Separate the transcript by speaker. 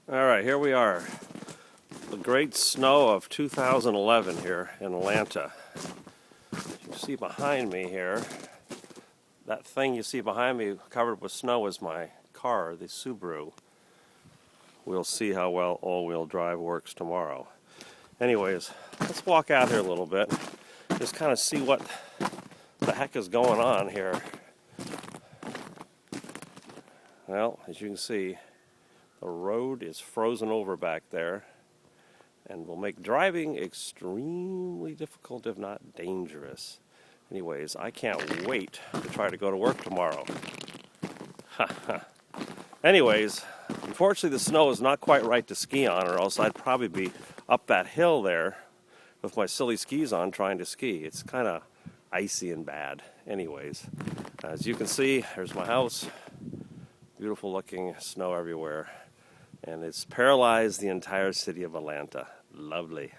Speaker 1: Alright, here we are. The great snow of 2011 here in Atlanta. You see behind me here, that thing you see behind me covered with snow is my car, the Subaru. We'll see how well all-wheel drive works tomorrow. Anyways, let's walk out here a little bit. Just kind of see what the heck is going on here. Well, as you can see, the road is frozen over back there and will make driving extremely difficult, if not dangerous. Anyways, I can't wait to try to go to work tomorrow. Anyways, unfortunately the snow is not quite right to ski on, or else I'd probably be up that hill there with my silly skis on trying to ski. It's kind of icy and bad. Anyways, as you can see, there's my house. Beautiful looking snow everywhere. And it's paralyzed the entire city of Atlanta. Lovely.